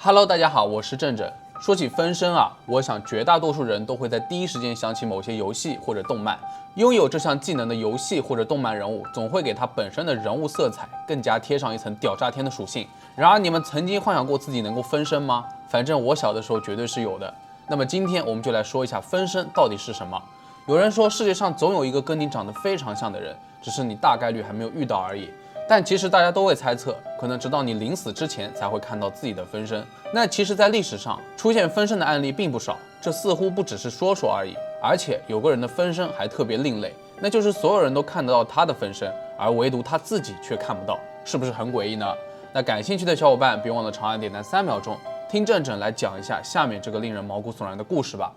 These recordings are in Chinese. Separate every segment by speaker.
Speaker 1: Hello， 大家好，我是正正。说起分身啊，我想绝大多数人都会在第一时间想起某些游戏或者动漫。拥有这项技能的游戏或者动漫人物，总会给他本身的人物色彩更加贴上一层屌炸天的属性。然而，你们曾经幻想过自己能够分身吗？反正我小的时候绝对是有的。那么今天我们就来说一下分身到底是什么。有人说世界上总有一个跟你长得非常像的人，只是你大概率还没有遇到而已。但其实大家都会猜测，可能直到你临死之前才会看到自己的分身。那其实，在历史上出现分身的案例并不少，这似乎不只是说说而已。而且有个人的分身还特别另类，那就是所有人都看得到他的分身，而唯独他自己却看不到，是不是很诡异呢？那感兴趣的小伙伴别忘了长按点赞3秒钟，听正正来讲一下下面这个令人毛骨悚然的故事吧。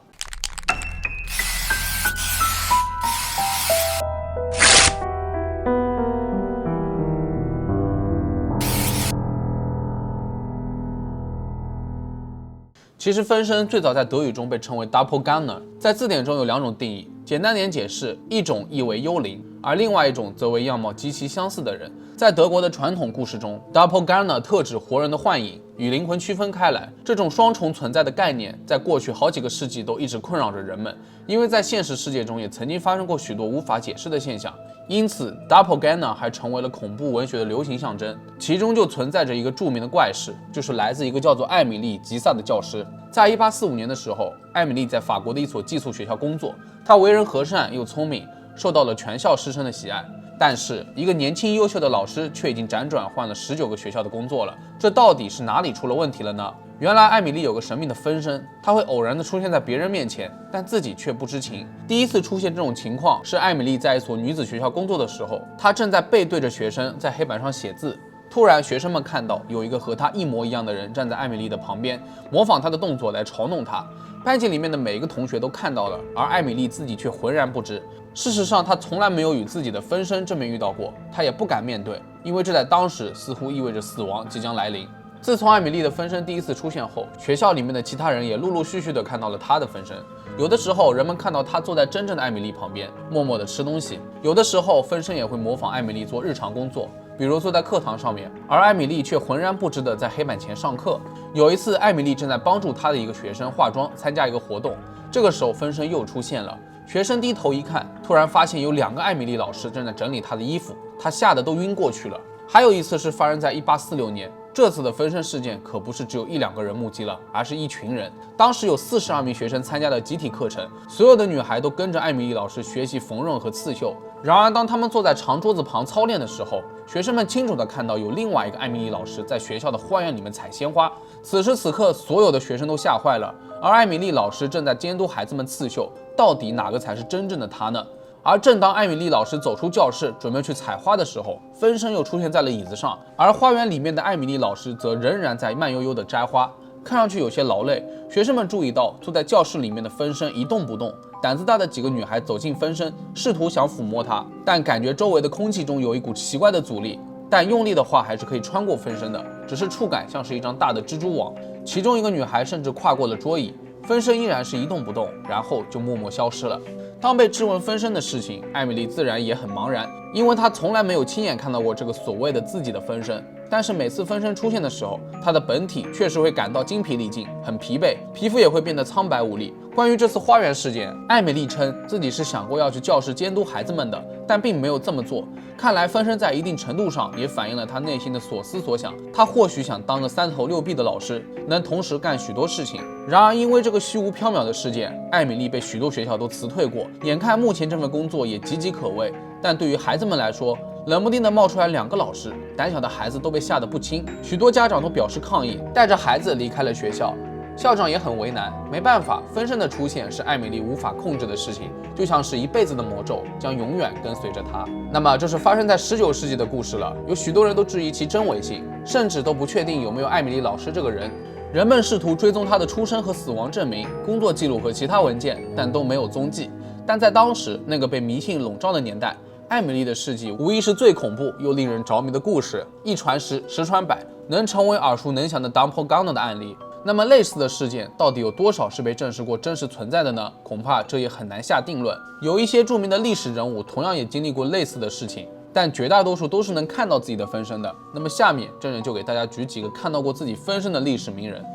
Speaker 1: 其实分身最早在德语中被称为 Doppelganger， 在字典中有2种定义，简单点解释，一种意为幽灵，而另外一种则为样貌极其相似的人。在德国的传统故事中 ，Doppelganger 特指活人的幻影，与灵魂区分开来。这种双重存在的概念，在过去好几个世纪都一直困扰着人们，因为在现实世界中也曾经发生过许多无法解释的现象。因此 ，Doppelganger 还成为了恐怖文学的流行象征。其中就存在着一个著名的怪事，就是来自一个叫做艾米丽·吉萨的教师。在1845年的时候，艾米丽在法国的一所寄宿学校工作，她为人和善又聪明，受到了全校师生的喜爱。但是，一个年轻优秀的老师却已经辗转换了19个学校的工作了，这到底是哪里出了问题了呢？原来艾米丽有个神秘的分身，她会偶然的出现在别人面前，但自己却不知情。第一次出现这种情况是艾米丽在一所女子学校工作的时候，她正在背对着学生在黑板上写字。突然，学生们看到有一个和她一模一样的人站在艾米丽的旁边，模仿她的动作来嘲弄她。班级里面的每一个同学都看到了，而艾米丽自己却浑然不知。事实上，她从来没有与自己的分身正面遇到过，她也不敢面对，因为这在当时似乎意味着死亡即将来临。自从艾米丽的分身第一次出现后，学校里面的其他人也陆陆续续地看到了她的分身。有的时候，人们看到她坐在真正的艾米丽旁边，默默地吃东西；有的时候，分身也会模仿艾米丽做日常工作，比如坐在课堂上面，而艾米丽却浑然不知地在黑板前上课。有一次，艾米丽正在帮助她的一个学生化妆，参加一个活动，这个时候分身又出现了。学生低头一看，突然发现有2个艾米丽老师正在整理她的衣服，她吓得都晕过去了。还有一次是发生在1846年，这次的分身事件可不是只有1-2个人目击了，而是一群人。当时有42名学生参加了集体课程，所有的女孩都跟着艾米丽老师学习缝纫和刺绣。然而，当他们坐在长桌子旁操练的时候，学生们清楚地看到有另外一个艾米丽老师在学校的花园里面采鲜花。此时此刻，所有的学生都吓坏了，而艾米丽老师正在监督孩子们刺绣，到底哪个才是真正的她呢？而正当艾米丽老师走出教室，准备去采花的时候，分身又出现在了椅子上，而花园里面的艾米丽老师则仍然在慢悠悠地摘花，看上去有些劳累。学生们注意到坐在教室里面的分身一动不动，胆子大的几个女孩走进分身，试图想抚摸它，但感觉周围的空气中有一股奇怪的阻力，但用力的话还是可以穿过分身的，只是触感像是一张大的蜘蛛网。其中一个女孩甚至跨过了桌椅，分身依然是一动不动，然后就默默消失了。当被质问分身的事情，艾米丽自然也很茫然，因为她从来没有亲眼看到过这个所谓的自己的分身。但是每次分身出现的时候，她的本体确实会感到精疲力尽，很疲惫，皮肤也会变得苍白无力。关于这次花园事件，艾米丽称自己是想过要去教室监督孩子们的，但并没有这么做。看来分身在一定程度上也反映了她内心的所思所想。她或许想当个3头6臂的老师，能同时干许多事情。然而因为这个虚无缥缈的事件，艾米丽被许多学校都辞退过。眼看目前这份工作也岌岌可危，但对于孩子们来说，冷不丁的冒出来2个老师，胆小的孩子都被吓得不轻。许多家长都表示抗议，带着孩子离开了学校。校长也很为难，没办法，分身的出现是艾米丽无法控制的事情，就像是一辈子的魔咒，将永远跟随着她。那么这是发生在19世纪的故事了，有许多人都质疑其真伪性，甚至都不确定有没有艾米丽老师这个人。人们试图追踪她的出生和死亡证明、工作记录和其他文件，但都没有踪迹。但在当时那个被迷信笼罩的年代，艾米丽的事迹无疑是最恐怖又令人着迷的故事，一传十，十传百，能成为耳熟能详的 Doppelganger 的案例。那么类似的事件到底有多少是被证实过真实存在的呢？恐怕这也很难下定论。有一些著名的历史人物同样也经历过类似的事情，但绝大多数都是能看到自己的分身的。那么下面郑人就给大家举几个看到过自己分身的历史名人。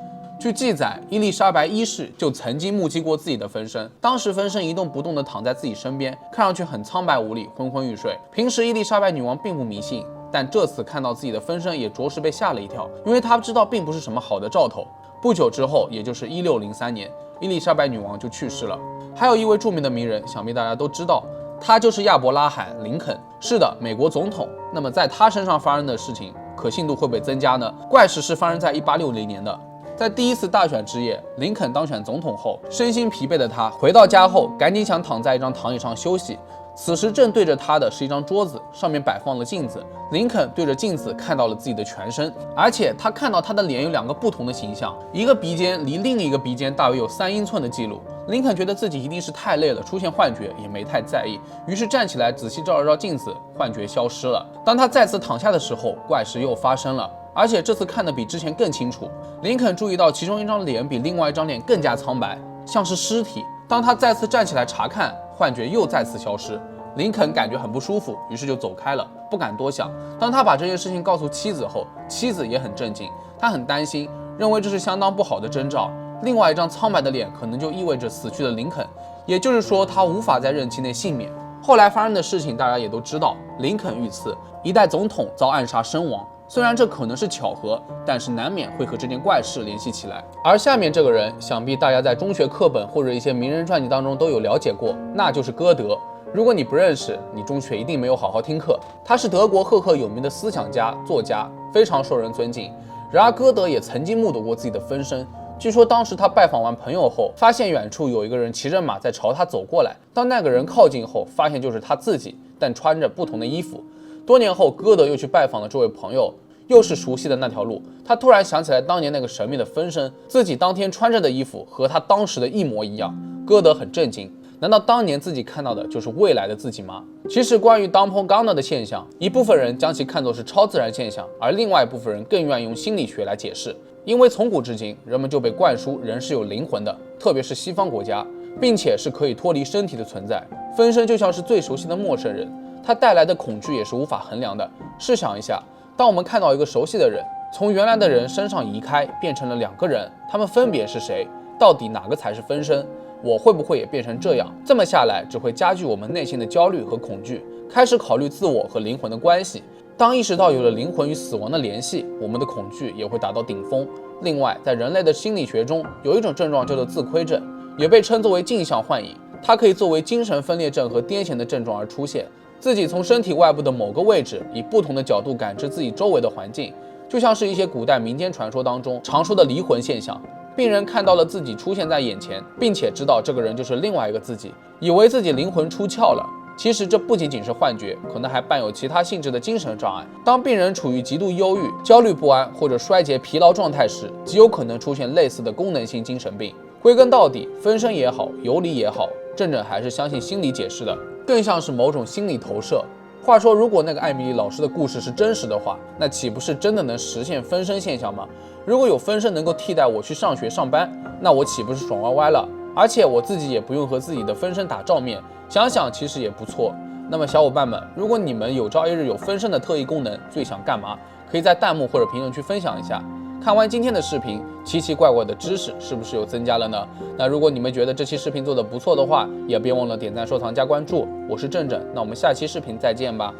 Speaker 1: 据记载，伊丽莎白一世就曾经目击过自己的分身，当时分身一动不动地躺在自己身边，看上去很苍白无力，昏昏欲睡。平时伊丽莎白女王并不迷信，但这次看到自己的分身也着实被吓了一跳，因为她知道并不是什么好的兆头。不久之后，也就是1603年，伊丽莎白女王就去世了。还有一位著名的名人，想必大家都知道，他就是亚伯拉罕·林肯。是的，美国总统。那么在他身上发生的事情，可信度会不会增加呢？怪事是发生在1860年的。在第一次大选之夜，林肯当选总统后，身心疲惫的他回到家后，赶紧想躺在一张躺椅上休息。此时正对着他的是一张桌子，上面摆放了镜子。林肯对着镜子看到了自己的全身，而且他看到他的脸有2个不同的形象，一个鼻尖离另一个鼻尖大约有3英寸的记录。林肯觉得自己一定是太累了，出现幻觉，也没太在意，于是站起来仔细照了照镜子，幻觉消失了。当他再次躺下的时候，怪事又发生了，而且这次看得比之前更清楚。林肯注意到其中一张脸比另外一张脸更加苍白，像是尸体。当他再次站起来查看，幻觉又再次消失。林肯感觉很不舒服，于是就走开了，不敢多想。当他把这件事情告诉妻子后，妻子也很震惊，她很担心，认为这是相当不好的征兆。另外一张苍白的脸可能就意味着死去的林肯，也就是说他无法在任期内幸免。后来发生的事情大家也都知道，林肯遇刺，一代总统遭暗杀身亡。虽然这可能是巧合，但是难免会和这件怪事联系起来。而下面这个人，想必大家在中学课本或者一些名人传记当中都有了解过，那就是歌德。如果你不认识，你中学一定没有好好听课。他是德国赫赫有名的思想家、作家，非常受人尊敬。然而歌德也曾经目睹过自己的分身。据说当时他拜访完朋友后，发现远处有一个人骑着马在朝他走过来。当那个人靠近后，发现就是他自己，但穿着不同的衣服。多年后，歌德又去拜访了这位朋友，又是熟悉的那条路。他突然想起来当年那个神秘的分身，自己当天穿着的衣服和他当时的一模一样。歌德很震惊，难道当年自己看到的就是未来的自己吗？其实关于 Doppelganger 的现象，一部分人将其看作是超自然现象，而另外一部分人更愿意用心理学来解释。因为从古至今，人们就被灌输人是有灵魂的，特别是西方国家，并且是可以脱离身体的存在。分身就像是最熟悉的陌生人，它带来的恐惧也是无法衡量的。试想一下，当我们看到一个熟悉的人从原来的人身上移开，变成了2个人，他们分别是谁？到底哪个才是分身？我会不会也变成这样？这么下来，只会加剧我们内心的焦虑和恐惧，开始考虑自我和灵魂的关系。当意识到有了灵魂与死亡的联系，我们的恐惧也会达到顶峰。另外，在人类的心理学中，有一种症状叫做自亏症，也被称作为镜像幻影。它可以作为精神分裂症和癫痫的症状而出现。自己从身体外部的某个位置，以不同的角度感知自己周围的环境，就像是一些古代民间传说当中常说的离魂现象。病人看到了自己出现在眼前，并且知道这个人就是另外一个自己，以为自己灵魂出窍了。其实这不仅仅是幻觉，可能还伴有其他性质的精神障碍。当病人处于极度忧郁、焦虑不安或者衰竭疲劳状态时，极有可能出现类似的功能性精神病。归根到底，分身也好，游离也好，郑郑还是相信心理解释的，更像是某种心理投射。话说，如果那个艾米丽老师的故事是真实的话，那岂不是真的能实现分身现象吗？如果有分身能够替代我去上学上班，那我岂不是爽歪歪了？而且我自己也不用和自己的分身打照面，想想其实也不错。那么小伙伴们，如果你们有朝一日有分身的特异功能，最想干嘛？可以在弹幕或者评论区分享一下。看完今天的视频，奇奇怪怪的知识是不是又增加了呢？那如果你们觉得这期视频做得不错的话，也别忘了点赞、收藏、加关注。我是郑郑，那我们下期视频再见吧。